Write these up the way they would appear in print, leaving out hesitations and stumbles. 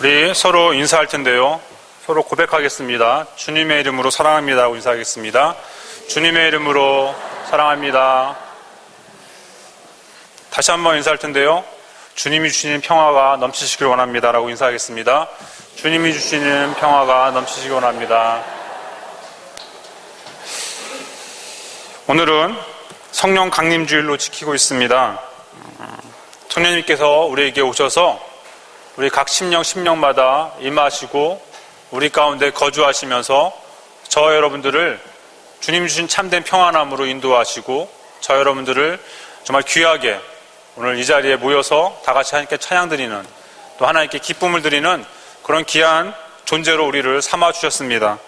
우리 서로 인사할 텐데요. 서로 고백하겠습니다. 주님의 이름으로 사랑합니다 하고 인사하겠습니다. 주님의 이름으로 사랑합니다. 다시 한번 인사할 텐데요. 주님이 주시는 평화가 넘치시길 원합니다 라고 인사하겠습니다. 주님이 주시는 평화가 넘치시길 원합니다. 오늘은 성령 강림주일로 지키고 있습니다. 성령님께서 우리에게 오셔서 우리 각 심령마다 임하시고 우리 가운데 거주하시면서 저 여러분들을 주님 주신 참된 평안함으로 인도하시고 저 여러분들을 정말 귀하게 오늘 이 자리에 모여서 다 같이 하나님께 찬양 드리는, 또 하나님께 기쁨을 드리는 그런 귀한 존재로 우리를 삼아 주셨습니다.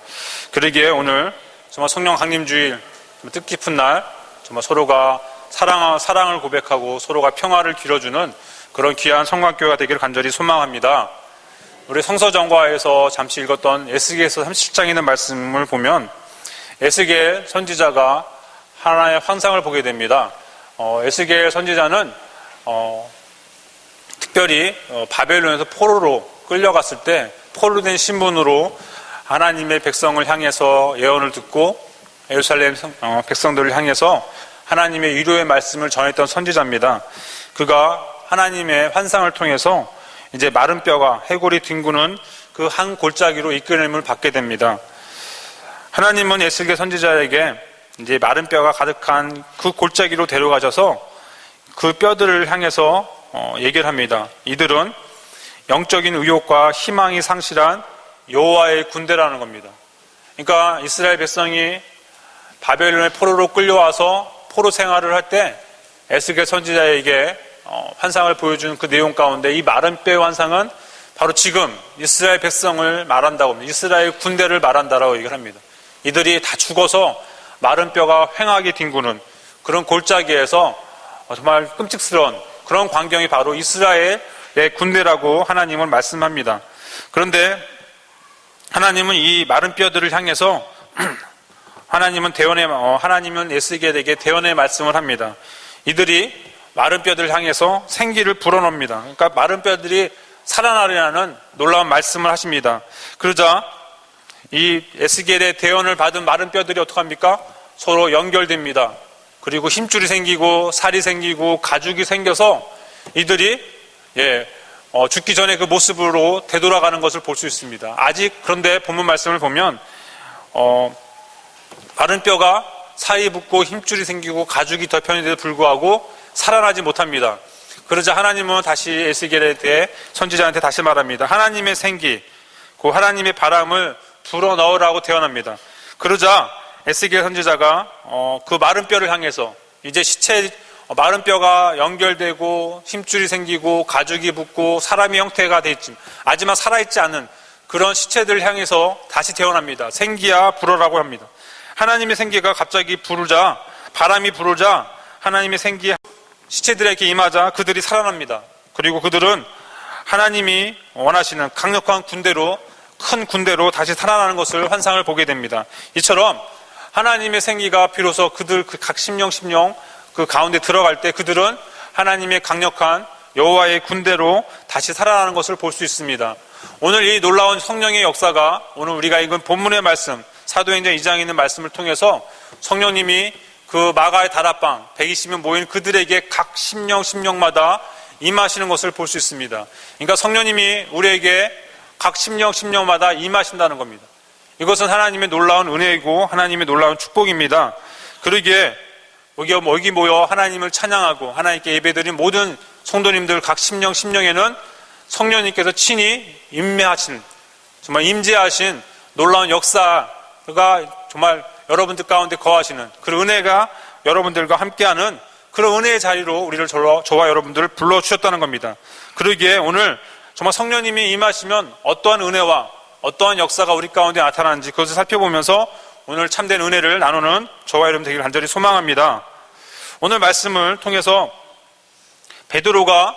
그러기에 오늘 정말 성령 강림주일 뜻깊은 날, 정말 서로가 사랑을 고백하고 서로가 평화를 길어주는 그런 귀한 성곽교회가 되기를 간절히 소망합니다. 우리 성서정과에서 잠시 읽었던 에스겔서 37장에 있는 말씀을 보면 에스겔 선지자가 하나의 환상을 보게 됩니다. 에스겔 선지자는 특별히 바벨론에서 포로로 끌려갔을 때 포로된 신분으로 하나님의 백성을 향해서 예언을 듣고 예루살렘 백성들을 향해서 하나님의 위로의 말씀을 전했던 선지자입니다. 그가 하나님의 환상을 통해서 이제 마른 뼈가 해골이 뒹구는 그 한 골짜기로 이끌림을 받게 됩니다. 하나님은 에스겔 선지자에게 이제 마른 뼈가 가득한 그 골짜기로 데려가셔서 그 뼈들을 향해서 얘기를 합니다. 이들은 영적인 의욕과 희망이 상실한 여호와의 군대라는 겁니다. 그러니까 이스라엘 백성이 바벨론의 포로로 끌려와서 포로 생활을 할 때 에스겔 선지자에게 환상을 보여주는 그 내용 가운데 이 마른 뼈의 환상은 바로 지금 이스라엘 백성을 말한다고 합니다. 이스라엘 군대를 말한다라고 얘기를 합니다. 이들이 다 죽어서 마른 뼈가 휑하게 뒹구는 그런 골짜기에서 정말 끔찍스러운 그런 광경이 바로 이스라엘의 군대라고 하나님은 말씀합니다. 그런데 하나님은 이 마른 뼈들을 향해서 하나님은 에스겔에게 대언의 말씀을 합니다. 이들이 마른 뼈들을 향해서 생기를 불어넣습니다. 그러니까 마른 뼈들이 살아나리라는 놀라운 말씀을 하십니다. 그러자 이 에스겔의 대언을 받은 마른 뼈들이 어떡합니까? 서로 연결됩니다. 그리고 힘줄이 생기고 살이 생기고 가죽이 생겨서 이들이 죽기 전에 그 모습으로 되돌아가는 것을 볼 수 있습니다. 아직 그런데 본문 말씀을 보면 마른 뼈가 살이 붙고 힘줄이 생기고 가죽이 덮여있는데도 불구하고 살아나지 못합니다. 그러자 하나님은 다시 에스겔에 대해 선지자한테 다시 말합니다. 하나님의 생기, 그 하나님의 바람을 불어넣으라고 대언합니다. 그러자 에스겔 선지자가 그 마른 뼈를 향해서 이제 마른 뼈가 연결되고 힘줄이 생기고 가죽이 붙고 사람의 형태가 돼 있지만 하지만 살아있지 않은 그런 시체들을 향해서 다시 대언합니다. 생기야 불어라고 합니다. 하나님의 생기가 갑자기 바람이 불으자 하나님의 생기 시체들에게 임하자 그들이 살아납니다. 그리고 그들은 하나님이 원하시는 강력한 큰 군대로 다시 살아나는 것을 환상을 보게 됩니다. 이처럼 하나님의 생기가 비로소 그들 각 심령 그 가운데 들어갈 때 그들은 하나님의 강력한 여호와의 군대로 다시 살아나는 것을 볼 수 있습니다. 오늘 이 놀라운 성령의 역사가 오늘 우리가 읽은 본문의 말씀 사도행전 2장에 있는 말씀을 통해서 성령님이 그 마가의 다락방 120명 모인 그들에게 각 심령마다 임하시는 것을 볼 수 있습니다. 그러니까 성령님이 우리에게 각 심령마다 임하신다는 겁니다. 이것은 하나님의 놀라운 은혜이고 하나님의 놀라운 축복입니다. 그러기에 여기 모여 하나님을 찬양하고 하나님께 예배드린 모든 성도님들 각 심령에는 성령님께서 친히 정말 임재하신 놀라운 역사가 정말 여러분들 가운데 거하시는 그런 은혜가 여러분들과 함께하는 그런 은혜의 자리로 우리를 저와 여러분들을 불러주셨다는 겁니다. 그러기에 오늘 정말 성령님이 임하시면 어떠한 은혜와 어떠한 역사가 우리 가운데 나타나는지 그것을 살펴보면서 오늘 참된 은혜를 나누는 저와 여러분 되기를 간절히 소망합니다. 오늘 말씀을 통해서 베드로가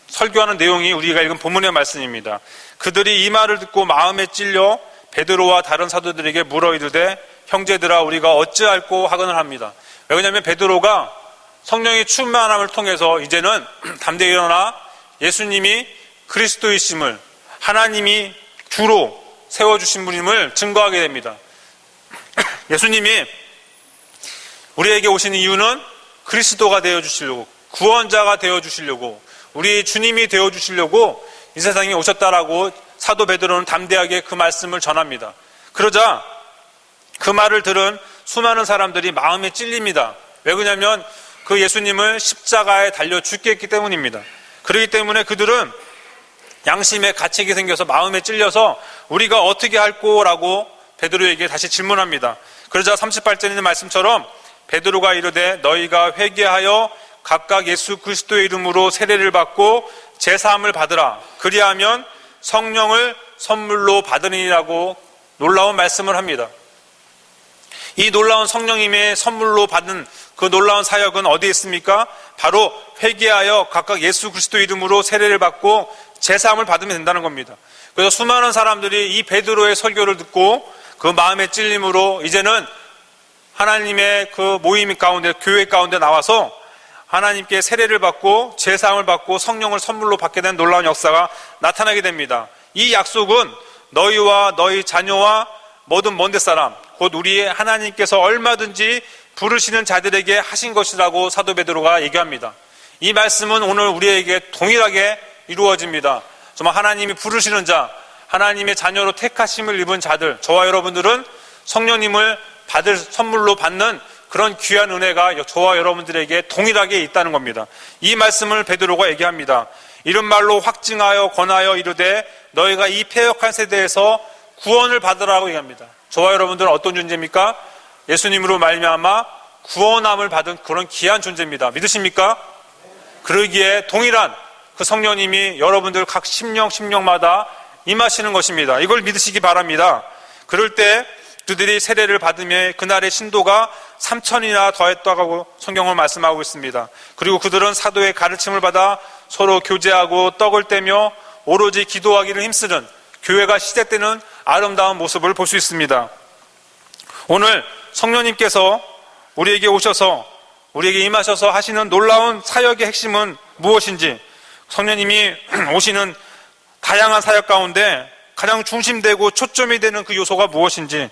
설교하는 내용이 우리가 읽은 본문의 말씀입니다. 그들이 이 말을 듣고 마음에 찔려 베드로와 다른 사도들에게 물어 이르되 형제들아 우리가 어찌할꼬 하거늘 합니다. 왜냐하면 베드로가 성령의 충만함을 통해서 이제는 담대히 일어나 예수님이 그리스도이심을, 하나님이 주로 세워주신 분임을 증거하게 됩니다. 예수님이 우리에게 오시는 이유는 그리스도가 되어주시려고, 구원자가 되어주시려고, 우리 주님이 되어주시려고 이 세상에 오셨다라고 사도 베드로는 담대하게 그 말씀을 전합니다. 그러자 그 말을 들은 수많은 사람들이 마음에 찔립니다. 왜 그러냐면 그 예수님을 십자가에 달려 죽게 했기 때문입니다. 그렇기 때문에 그들은 양심에 가책이 생겨서 마음에 찔려서 우리가 어떻게 할 거라고 베드로에게 다시 질문합니다. 그러자 38절에 있는 말씀처럼 베드로가 이르되 너희가 회개하여 각각 예수 그리스도의 이름으로 세례를 받고 제사함을 받으라. 그리하면 성령을 선물로 받으리라고 놀라운 말씀을 합니다. 이 놀라운 성령님의 선물로 받은 그 놀라운 사역은 어디에 있습니까? 바로 회개하여 각각 예수 그리스도 이름으로 세례를 받고 제사함을 받으면 된다는 겁니다. 그래서 수많은 사람들이 이 베드로의 설교를 듣고 그 마음의 찔림으로 이제는 하나님의 그 모임 가운데, 교회 가운데 나와서 하나님께 세례를 받고 제사함을 받고 성령을 선물로 받게 된 놀라운 역사가 나타나게 됩니다. 이 약속은 너희와 너희 자녀와 모든 먼데 사람, 곧 우리의 하나님께서 얼마든지 부르시는 자들에게 하신 것이라고 사도 베드로가 얘기합니다. 이 말씀은 오늘 우리에게 동일하게 이루어집니다. 정말 하나님이 부르시는 자, 하나님의 자녀로 택하심을 입은 자들, 저와 여러분들은 성령님을 받을 선물로 받는 그런 귀한 은혜가 저와 여러분들에게 동일하게 있다는 겁니다. 이 말씀을 베드로가 얘기합니다. 이런 말로 확증하여 권하여 이르되 너희가 이 패역한 세대에서 구원을 받으라고 얘기합니다. 저와 여러분들은 어떤 존재입니까? 예수님으로 말미암아 구원함을 받은 그런 귀한 존재입니다. 믿으십니까? 그러기에 동일한 그 성령님이 여러분들 각 심령마다 임하시는 것입니다. 이걸 믿으시기 바랍니다. 그럴 때 그들이 세례를 받으며 그날의 신도가 3,000이나 더했다고 성경은 말씀하고 있습니다. 그리고 그들은 사도의 가르침을 받아 서로 교제하고 떡을 떼며 오로지 기도하기를 힘쓰는 교회가 시작되는 아름다운 모습을 볼 수 있습니다. 오늘 성령님께서 우리에게 오셔서 우리에게 임하셔서 하시는 놀라운 사역의 핵심은 무엇인지, 성령님이 오시는 다양한 사역 가운데 가장 중심되고 초점이 되는 그 요소가 무엇인지,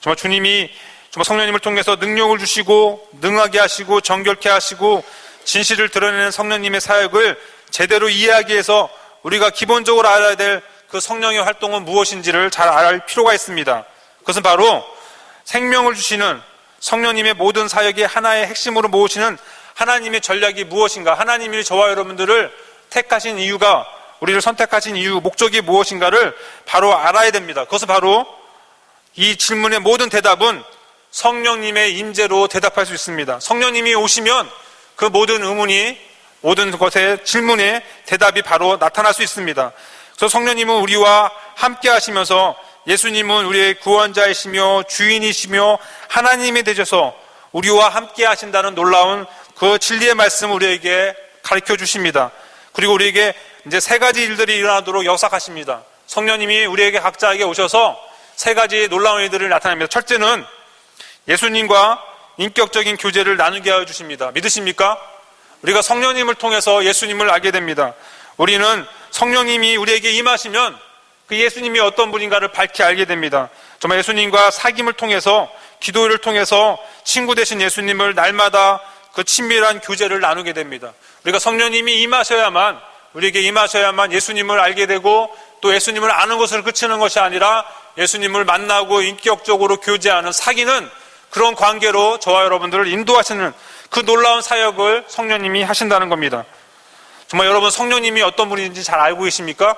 정말 주님이 정말 성령님을 통해서 능력을 주시고 능하게 하시고 정결케 하시고 진실을 드러내는 성령님의 사역을 제대로 이해하기 위해서 우리가 기본적으로 알아야 될 그 성령의 활동은 무엇인지를 잘 알 필요가 있습니다. 그것은 바로 생명을 주시는 성령님의 모든 사역의 하나의 핵심으로 모으시는 하나님의 전략이 무엇인가, 하나님이 저와 여러분들을 택하신 이유가, 우리를 선택하신 이유, 목적이 무엇인가를 바로 알아야 됩니다. 그것은 바로 이 질문의 모든 대답은 성령님의 임재로 대답할 수 있습니다. 성령님이 오시면 그 모든 의문이, 모든 것의 질문의 대답이 바로 나타날 수 있습니다. 그래서 성령님은 우리와 함께 하시면서 예수님은 우리의 구원자이시며 주인이시며 하나님이 되셔서 우리와 함께 하신다는 놀라운 그 진리의 말씀을 우리에게 가르쳐 주십니다. 그리고 우리에게 이제 세 가지 일들이 일어나도록 역사하십니다. 성령님이 우리에게 각자에게 오셔서 세 가지 놀라운 일들을 나타냅니다. 첫째는 예수님과 인격적인 교제를 나누게 하여 주십니다. 믿으십니까? 우리가 성령님을 통해서 예수님을 알게 됩니다. 우리는 성령님이 우리에게 임하시면 그 예수님이 어떤 분인가를 밝히 알게 됩니다. 정말 예수님과 사귐을 통해서, 기도를 통해서 친구 되신 예수님을 날마다 그 친밀한 교제를 나누게 됩니다. 우리가 성령님이 임하셔야만, 우리에게 임하셔야만 예수님을 알게 되고, 또 예수님을 아는 것을 그치는 것이 아니라 예수님을 만나고 인격적으로 교제하는, 사귀는 그런 관계로 저와 여러분들을 인도하시는 그 놀라운 사역을 성령님이 하신다는 겁니다. 정말 여러분, 성령님이 어떤 분인지 잘 알고 계십니까?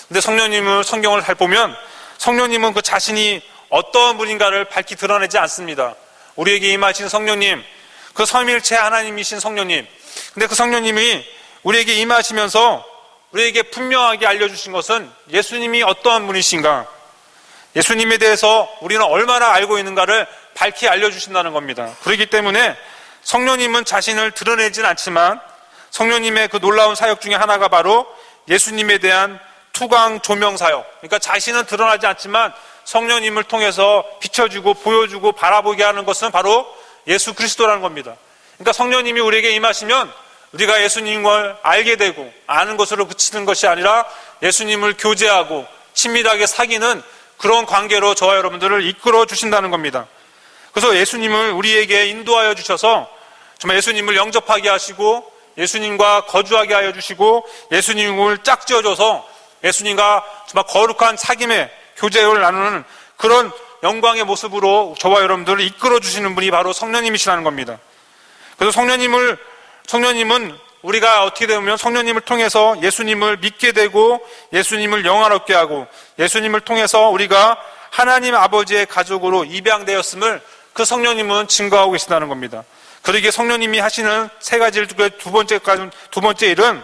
근데 성령님을, 성경을 잘 보면 성령님은 그 자신이 어떤 분인가를 밝히 드러내지 않습니다. 우리에게 임하신 성령님, 그 삼위일체 하나님이신 성령님, 근데 그 성령님이 우리에게 임하시면서 우리에게 분명하게 알려주신 것은 예수님이 어떠한 분이신가, 예수님에 대해서 우리는 얼마나 알고 있는가를 밝히 알려주신다는 겁니다. 그렇기 때문에 성령님은 자신을 드러내진 않지만 성령님의 그 놀라운 사역 중에 하나가 바로 예수님에 대한 투광 조명 사역, 그러니까 자신은 드러나지 않지만 성령님을 통해서 비춰주고 보여주고 바라보게 하는 것은 바로 예수 그리스도라는 겁니다. 그러니까 성령님이 우리에게 임하시면 우리가 예수님을 알게 되고 아는 것으로 그치는 것이 아니라 예수님을 교제하고 친밀하게 사귀는 그런 관계로 저와 여러분들을 이끌어 주신다는 겁니다. 그래서 예수님을 우리에게 인도하여 주셔서 정말 예수님을 영접하게 하시고 예수님과 거주하게 하여 주시고 예수님을 짝지어줘서 예수님과 정말 거룩한 사귐의 교제를 나누는 그런 영광의 모습으로 저와 여러분들을 이끌어 주시는 분이 바로 성령님이시라는 겁니다. 그래서 성령님은 우리가 어떻게 되면 성령님을 통해서 예수님을 믿게 되고 예수님을 영화롭게 하고 예수님을 통해서 우리가 하나님 아버지의 가족으로 입양되었음을 그 성령님은 증거하고 계신다는 겁니다. 그러기에 성령님이 하시는 세 가지를 두 번째 일은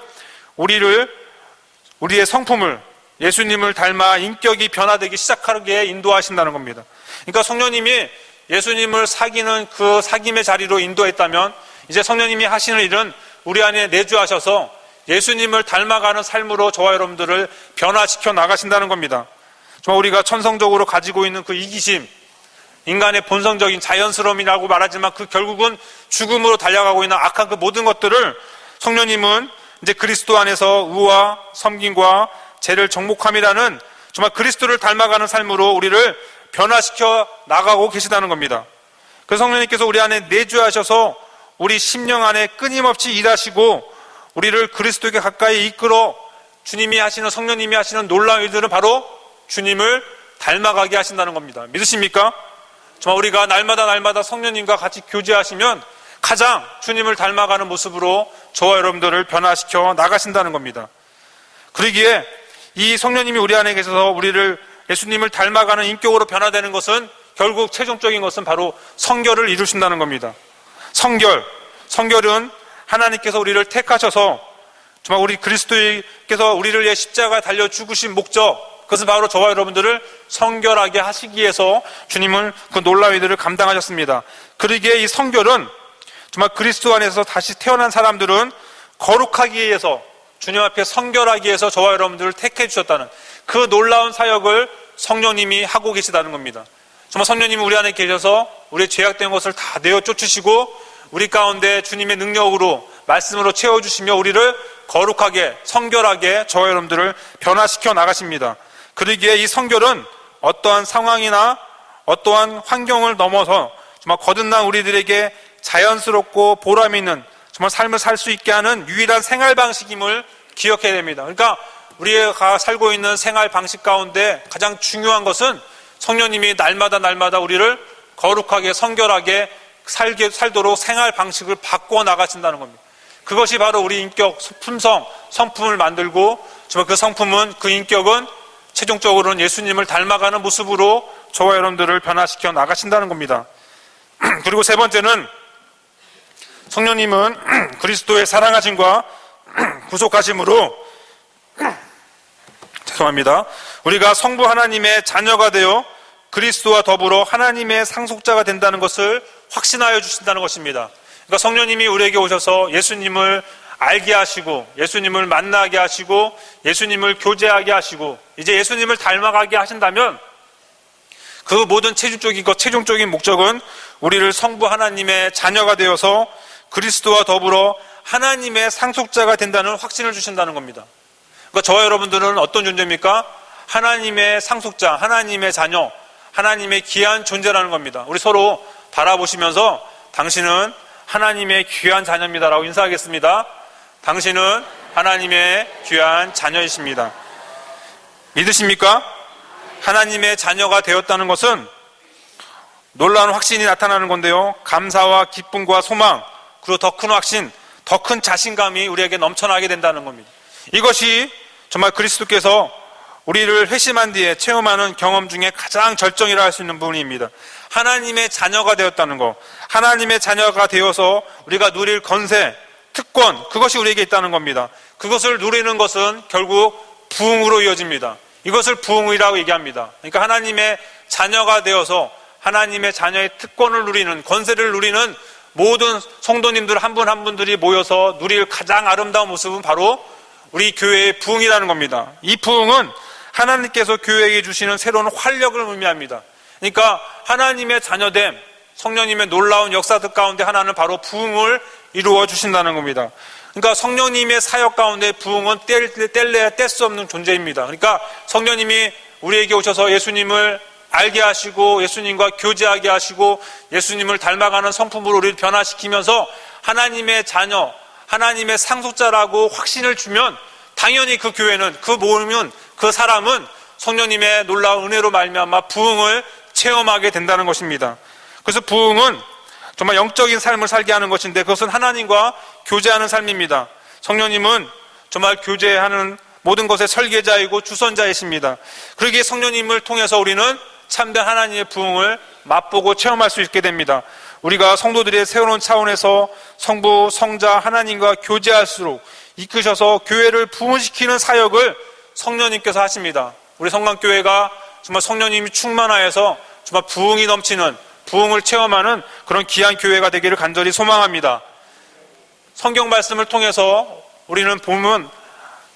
우리의 성품을 예수님을 닮아 인격이 변화되기 시작하게 인도하신다는 겁니다. 그러니까 성령님이 예수님을 사귀는 그 사귐의 자리로 인도했다면 이제 성령님이 하시는 일은 우리 안에 내주하셔서 예수님을 닮아가는 삶으로 저와 여러분들을 변화시켜 나가신다는 겁니다. 정말 우리가 천성적으로 가지고 있는 그 이기심, 인간의 본성적인 자연스러움이라고 말하지만 그 결국은 죽음으로 달려가고 있는 악한 그 모든 것들을 성령님은 이제 그리스도 안에서 의와 섬김과 죄를 정복함이라는 정말 그리스도를 닮아가는 삶으로 우리를 변화시켜 나가고 계시다는 겁니다. 그래서 성령님께서 우리 안에 내주하셔서 우리 심령 안에 끊임없이 일하시고 우리를 그리스도에게 가까이 이끌어 주님이 하시는 성령님이 하시는 놀라운 일들은 바로 주님을 닮아가게 하신다는 겁니다. 믿으십니까? 정말 우리가 날마다 성령님과 같이 교제하시면 가장 주님을 닮아가는 모습으로 저와 여러분들을 변화시켜 나가신다는 겁니다. 그러기에 이 성령님이 우리 안에 계셔서 우리를 예수님을 닮아가는 인격으로 변화되는 것은 결국 최종적인 것은 바로 성결을 이루신다는 겁니다. 성결은 하나님께서 우리를 택하셔서 정말 우리 그리스도께서 우리를 위해 십자가에 달려 죽으신 목적, 그것은 바로 저와 여러분들을 성결하게 하시기 위해서 주님은 그 놀라운 일들을 감당하셨습니다. 그러기에 이 성결은 정말 그리스도 안에서 다시 태어난 사람들은 거룩하기 위해서 주님 앞에 성결하기 위해서 저와 여러분들을 택해 주셨다는 그 놀라운 사역을 성령님이 하고 계시다는 겁니다. 정말 성령님이 우리 안에 계셔서 우리의 죄악된 것을 다 내어 쫓으시고 우리 가운데 주님의 능력으로 말씀으로 채워주시며 우리를 거룩하게 성결하게 저와 여러분들을 변화시켜 나가십니다. 그러기에 이 성결은 어떠한 상황이나 어떠한 환경을 넘어서 정말 거듭난 우리들에게 자연스럽고 보람 있는 정말 삶을 살 수 있게 하는 유일한 생활 방식임을 기억해야 됩니다. 그러니까 우리가 살고 있는 생활 방식 가운데 가장 중요한 것은 성령님이 날마다 우리를 거룩하게 성결하게 살도록 생활 방식을 바꿔 나가신다는 겁니다. 그것이 바로 우리 인격 성품을 만들고 정말 그 성품은 그 인격은 최종적으로는 예수님을 닮아가는 모습으로 저와 여러분들을 변화시켜 나가신다는 겁니다. 그리고 세 번째는 성령님은 그리스도의 사랑하심과 구속하심으로 우리가 성부 하나님의 자녀가 되어 그리스도와 더불어 하나님의 상속자가 된다는 것을 확신하여 주신다는 것입니다. 그러니까 성령님이 우리에게 오셔서 예수님을 알게 하시고 예수님을 만나게 하시고 예수님을 교제하게 하시고 이제 예수님을 닮아가게 하신다면 그 모든 최종적인 목적은 우리를 성부 하나님의 자녀가 되어서 그리스도와 더불어 하나님의 상속자가 된다는 확신을 주신다는 겁니다. 그러니까 저와 여러분들은 어떤 존재입니까? 하나님의 상속자, 하나님의 자녀, 하나님의 귀한 존재라는 겁니다. 우리 서로 바라보시면서 당신은 하나님의 귀한 자녀입니다라고 인사하겠습니다. 당신은 하나님의 귀한 자녀이십니다. 믿으십니까? 하나님의 자녀가 되었다는 것은 놀라운 확신이 나타나는 건데요. 감사와 기쁨과 소망, 그리고 더 큰 확신, 더 큰 자신감이 우리에게 넘쳐나게 된다는 겁니다. 이것이 정말 그리스도께서 우리를 회심한 뒤에 체험하는 경험 중에 가장 절정이라 할 수 있는 부분입니다. 하나님의 자녀가 되었다는 것, 하나님의 자녀가 되어서 우리가 누릴 권세, 특권, 그것이 우리에게 있다는 겁니다. 그것을 누리는 것은 결국 부흥으로 이어집니다. 이것을 부흥이라고 얘기합니다. 그러니까 하나님의 자녀가 되어서 하나님의 자녀의 특권을 누리는, 권세를 누리는 모든 성도님들 한 분 한 분들이 모여서 누릴 가장 아름다운 모습은 바로 우리 교회의 부흥이라는 겁니다. 이 부흥은 하나님께서 교회에게 주시는 새로운 활력을 의미합니다. 그러니까 하나님의 자녀됨, 성령님의 놀라운 역사들 가운데 하나는 바로 부흥을 이루어 주신다는 겁니다. 그러니까 성령님의 사역 가운데 부흥은 뗄래야 뗄 수 없는 존재입니다. 그러니까 성령님이 우리에게 오셔서 예수님을 알게 하시고 예수님과 교제하게 하시고 예수님을 닮아가는 성품으로 우리를 변화시키면서 하나님의 자녀, 하나님의 상속자라고 확신을 주면 당연히 그 교회는, 그 모임은, 그 사람은 성령님의 놀라운 은혜로 말미암아 부흥을 체험하게 된다는 것입니다. 그래서 부흥은 정말 영적인 삶을 살게 하는 것인데 그것은 하나님과 교제하는 삶입니다. 성령님은 정말 교제하는 모든 것의 설계자이고 주선자이십니다. 그러기에 성령님을 통해서 우리는 참된 하나님의 부흥을 맛보고 체험할 수 있게 됩니다. 우리가 성도들의 새로운 차원에서 성부, 성자, 하나님과 교제할수록 이끄셔서 교회를 부흥시키는 사역을 성령님께서 하십니다. 우리 성강교회가 정말 성령님이 충만하여서 정말 부흥이 넘치는, 부흥을 체험하는 그런 귀한 교회가 되기를 간절히 소망합니다. 성경 말씀을 통해서 우리는 보면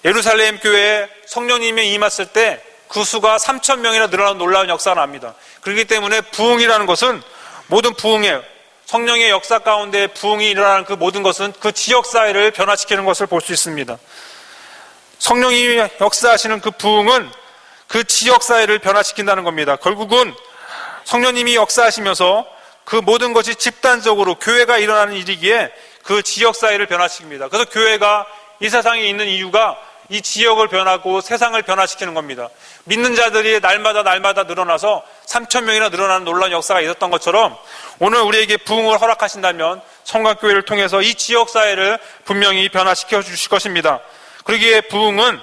예루살렘 교회에 성령님이 임했을 때 그 수가 3,000명이나 늘어나는 놀라운 역사가 납니다. 그렇기 때문에 부흥이라는 것은 모든 부흥에, 성령의 역사 가운데 부흥이 일어나는 그 모든 것은 그 지역사회를 변화시키는 것을 볼 수 있습니다. 성령이 역사하시는 그 부흥은 그 지역사회를 변화시킨다는 겁니다. 결국은 성령님이 역사하시면서 그 모든 것이 집단적으로 교회가 일어나는 일이기에 그 지역사회를 변화시킵니다. 그래서 교회가 이 세상에 있는 이유가 이 지역을 변하고 세상을 변화시키는 겁니다. 믿는 자들이 날마다 늘어나서 3,000명이나 늘어나는 놀라운 역사가 있었던 것처럼 오늘 우리에게 부흥을 허락하신다면 성곽교회를 통해서 이 지역사회를 분명히 변화시켜 주실 것입니다. 그러기에 부흥은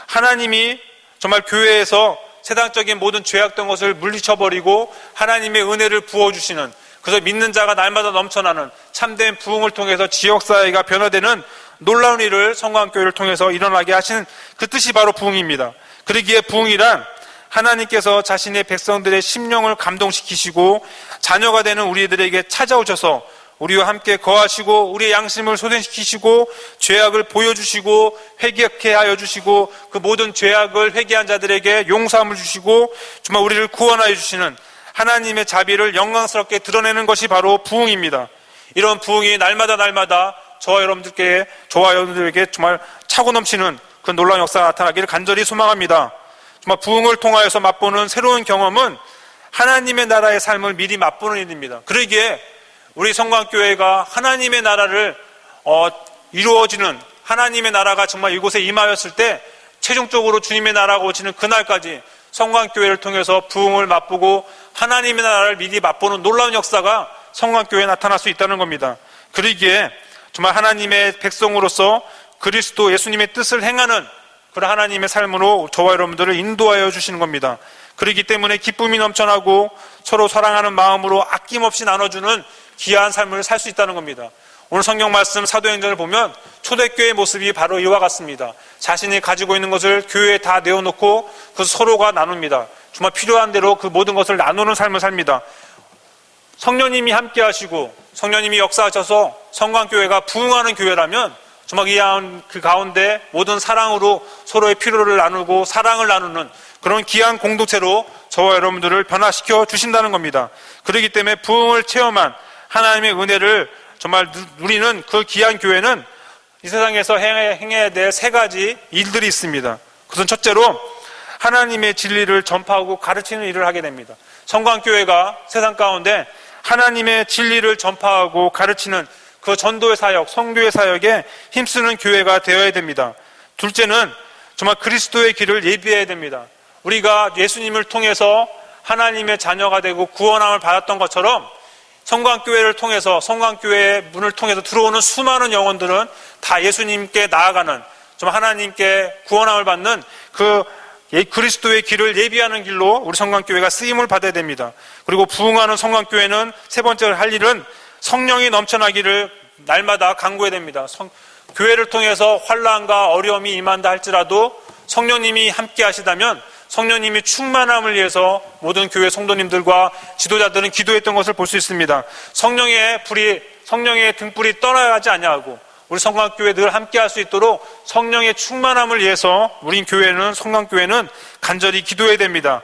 하나님이 정말 교회에서 세상적인 모든 죄악된 것을 물리쳐버리고 하나님의 은혜를 부어주시는, 그래서 믿는 자가 날마다 넘쳐나는 참된 부흥을 통해서 지역사회가 변화되는 놀라운 일을 성광교회를 통해서 일어나게 하신 그 뜻이 바로 부흥입니다. 그러기에 부흥이란 하나님께서 자신의 백성들의 심령을 감동시키시고 자녀가 되는 우리들에게 찾아오셔서 우리와 함께 거하시고 우리의 양심을 소생시키시고 죄악을 보여주시고 회개케 하여 주시고 그 모든 죄악을 회개한 자들에게 용서함을 주시고 정말 우리를 구원하여 주시는 하나님의 자비를 영광스럽게 드러내는 것이 바로 부흥입니다. 이런 부흥이 날마다 저와 여러분들에게 정말 차고 넘치는 그 놀라운 역사가 나타나기를 간절히 소망합니다. 정말 부흥을 통하여서 맛보는 새로운 경험은 하나님의 나라의 삶을 미리 맛보는 일입니다. 그러기에 우리 성광교회가 하나님의 나라를 이루어지는, 하나님의 나라가 정말 이곳에 임하였을 때 최종적으로 주님의 나라가 오시는 그날까지 성광교회를 통해서 부흥을 맛보고 하나님의 나라를 미리 맛보는 놀라운 역사가 성광교회에 나타날 수 있다는 겁니다. 그러기에 정말 하나님의 백성으로서 그리스도 예수님의 뜻을 행하는 그런 하나님의 삶으로 저와 여러분들을 인도하여 주시는 겁니다. 그렇기 때문에 기쁨이 넘쳐나고 서로 사랑하는 마음으로 아낌없이 나눠주는 귀한 삶을 살 수 있다는 겁니다. 오늘 성경 말씀 사도행전을 보면 초대교회의 모습이 바로 이와 같습니다. 자신이 가지고 있는 것을 교회에 다 내어놓고 그 서로가 나눕니다. 정말 필요한 대로 그 모든 것을 나누는 삶을 삽니다. 성령님이 함께 하시고 성령님이 역사하셔서 성광교회가 부흥하는 교회라면 정말 그 가운데 모든 사랑으로 서로의 필요를 나누고 사랑을 나누는 그런 귀한 공동체로 저와 여러분들을 변화시켜 주신다는 겁니다. 그렇기 때문에 부흥을 체험한 하나님의 은혜를 정말 누리는 그 귀한 교회는 이 세상에서 행해야 될 세 가지 일들이 있습니다. 그것은 첫째로 하나님의 진리를 전파하고 가르치는 일을 하게 됩니다. 성광교회가 세상 가운데 하나님의 진리를 전파하고 가르치는 그 전도의 사역, 성교의 사역에 힘쓰는 교회가 되어야 됩니다. 둘째는 정말 그리스도의 길을 예비해야 됩니다. 우리가 예수님을 통해서 하나님의 자녀가 되고 구원함을 받았던 것처럼 성광교회를 통해서, 성광교회의 문을 통해서 들어오는 수많은 영혼들은 다 예수님께 나아가는, 좀 하나님께 구원함을 받는 그 그리스도의 길을 예비하는 길로 우리 성광교회가 쓰임을 받아야 됩니다. 그리고 부흥하는 성광교회는 세 번째로 할 일은 성령이 넘쳐나기를 날마다 간구해야 됩니다. 교회를 통해서 환난과 어려움이 임한다 할지라도 성령님이 함께 하시다면 성령님이 충만함을 위해서 모든 교회 성도님들과 지도자들은 기도했던 것을 볼 수 있습니다. 성령의 등불이 떠나가지 아니하고 우리 성광교회 늘 함께 할 수 있도록 성령의 충만함을 위해서 우리 교회는, 성광교회는 간절히 기도해야 됩니다.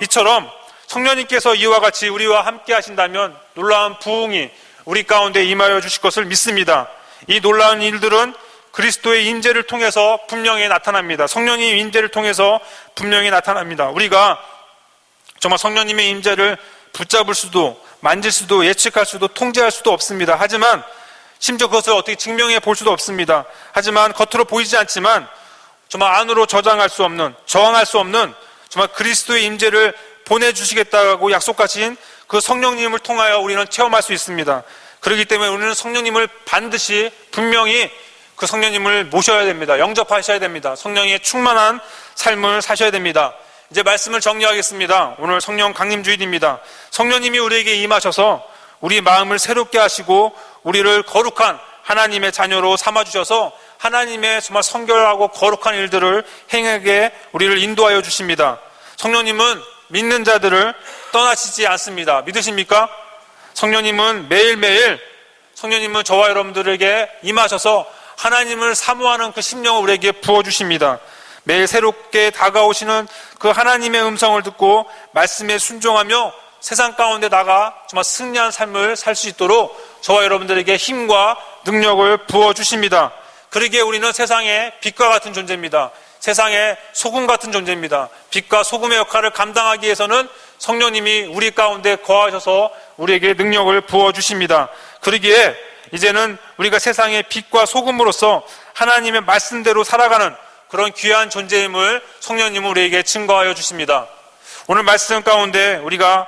이처럼 성령님께서 이와 같이 우리와 함께 하신다면 놀라운 부흥이 우리 가운데 임하여 주실 것을 믿습니다. 이 놀라운 일들은 그리스도의 임재를 통해서 분명히 나타납니다. 성령님의 임재를 통해서 분명히 나타납니다. 우리가 정말 성령님의 임재를 붙잡을 수도, 만질 수도, 예측할 수도, 통제할 수도 없습니다. 하지만 심지어 그것을 어떻게 증명해 볼 수도 없습니다. 하지만 겉으로 보이지 않지만 정말 안으로 저항할 수 없는 정말 그리스도의 임재를 보내주시겠다고 약속하신 그 성령님을 통하여 우리는 체험할 수 있습니다. 그렇기 때문에 우리는 성령님을 반드시 분명히 그 성령님을 모셔야 됩니다. 영접하셔야 됩니다. 성령의 충만한 삶을 사셔야 됩니다. 이제 말씀을 정리하겠습니다. 오늘 성령 강림주일입니다. 성령님이 우리에게 임하셔서 우리 마음을 새롭게 하시고 우리를 거룩한 하나님의 자녀로 삼아주셔서 하나님의 정말 성결하고 거룩한 일들을 행하게 우리를 인도하여 주십니다. 성령님은 믿는 자들을 떠나시지 않습니다. 믿으십니까? 성령님은 매일매일 성령님은 저와 여러분들에게 임하셔서 하나님을 사모하는 그 심령을 우리에게 부어주십니다. 매일 새롭게 다가오시는 그 하나님의 음성을 듣고 말씀에 순종하며 세상 가운데 나가 정말 승리한 삶을 살 수 있도록 저와 여러분들에게 힘과 능력을 부어주십니다. 그러기에 우리는 세상의 빛과 같은 존재입니다. 세상의 소금 같은 존재입니다. 빛과 소금의 역할을 감당하기 위해서는 성령님이 우리 가운데 거하셔서 우리에게 능력을 부어주십니다. 그러기에 이제는 우리가 세상의 빛과 소금으로서 하나님의 말씀대로 살아가는 그런 귀한 존재임을 성령님은 우리에게 증거하여 주십니다. 오늘 말씀 가운데 우리가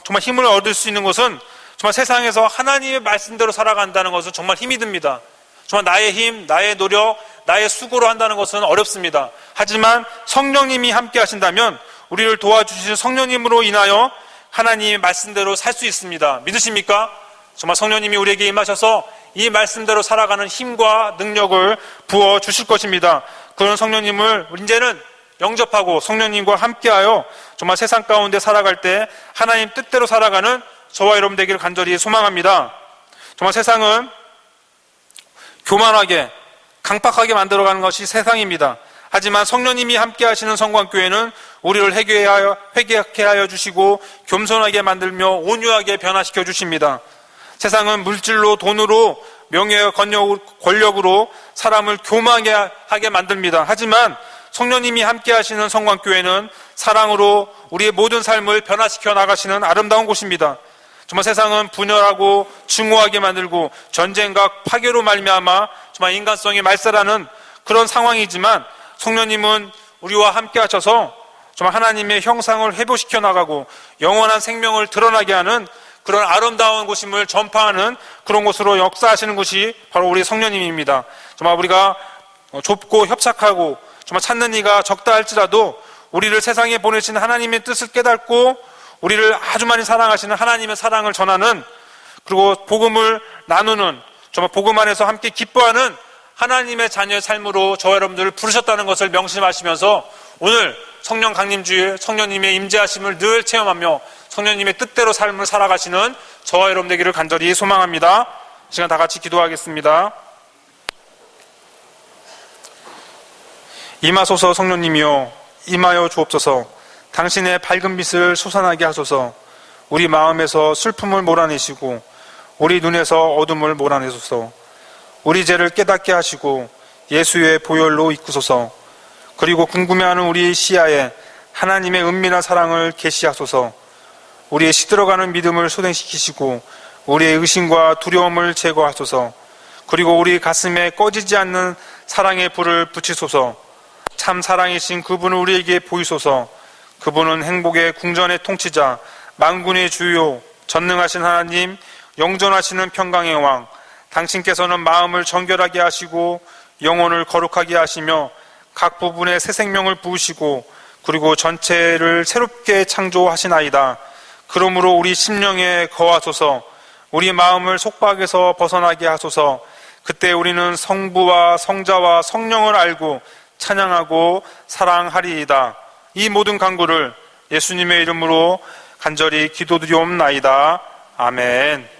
정말 힘을 얻을 수 있는 것은 정말 세상에서 하나님의 말씀대로 살아간다는 것은 정말 힘이 듭니다. 정말 나의 힘, 나의 노력, 나의 수고로 한다는 것은 어렵습니다. 하지만 성령님이 함께 하신다면 우리를 도와주실 성령님으로 인하여 하나님의 말씀대로 살 수 있습니다. 믿으십니까? 정말 성령님이 우리에게 임하셔서 이 말씀대로 살아가는 힘과 능력을 부어주실 것입니다. 그런 성령님을 이제는 영접하고 성령님과 함께하여 정말 세상 가운데 살아갈 때 하나님 뜻대로 살아가는 저와 여러분 되기를 간절히 소망합니다. 정말 세상은 교만하게 강팍하게 만들어가는 것이 세상입니다. 하지만 성령님이 함께 하시는 성광교회는 우리를 회개하게 하여 주시고 겸손하게 만들며 온유하게 변화시켜 주십니다. 세상은 물질로, 돈으로, 명예와 권력으로 사람을 교만하게 만듭니다. 하지만 성령님이 함께 하시는 성광교회는 사랑으로 우리의 모든 삶을 변화시켜 나가시는 아름다운 곳입니다. 정말 세상은 분열하고 증오하게 만들고 전쟁과 파괴로 말미암아 정말 인간성이 말살하는 그런 상황이지만 성령님은 우리와 함께 하셔서 정말 하나님의 형상을 회복시켜 나가고 영원한 생명을 드러나게 하는 그런 아름다운 곳임을 전파하는 그런 곳으로 역사하시는 곳이 바로 우리 성령님입니다. 정말 우리가 좁고 협착하고 정말 찾는 이가 적다 할지라도 우리를 세상에 보내신 하나님의 뜻을 깨닫고 우리를 아주 많이 사랑하시는 하나님의 사랑을 전하는, 그리고 복음을 나누는, 정말 복음 안에서 함께 기뻐하는 하나님의 자녀의 삶으로 저와 여러분들을 부르셨다는 것을 명심하시면서 오늘 성령 강림주일 성령님의 임재하심을 늘 체험하며 성령님의 뜻대로 삶을 살아가시는 저와 여러분 되기를 간절히 소망합니다. 시간 다 같이 기도하겠습니다. 임하소서. 성령님이여 임하여 주옵소서. 당신의 밝은 빛을 솟아나게 하소서. 우리 마음에서 슬픔을 몰아내시고 우리 눈에서 어둠을 몰아내소서. 우리 죄를 깨닫게 하시고 예수의 보혈로 이끄소서. 그리고 궁금해하는 우리 시야에 하나님의 은밀한 사랑을 계시하소서. 우리의 시들어가는 믿음을 소생시키시고 우리의 의심과 두려움을 제거하소서. 그리고 우리 가슴에 꺼지지 않는 사랑의 불을 붙이소서. 참 사랑이신 그분을 우리에게 보이소서. 그분은 행복의 궁전의 통치자, 만군의 주요, 전능하신 하나님, 영존하시는 평강의 왕, 당신께서는 마음을 정결하게 하시고 영혼을 거룩하게 하시며 각 부분에 새 생명을 부으시고 그리고 전체를 새롭게 창조하시나이다. 그러므로 우리 심령에 거하소서. 우리 마음을 속박에서 벗어나게 하소서. 그때 우리는 성부와 성자와 성령을 알고 찬양하고 사랑하리이다. 이 모든 간구를 예수님의 이름으로 간절히 기도드리옵나이다. 아멘.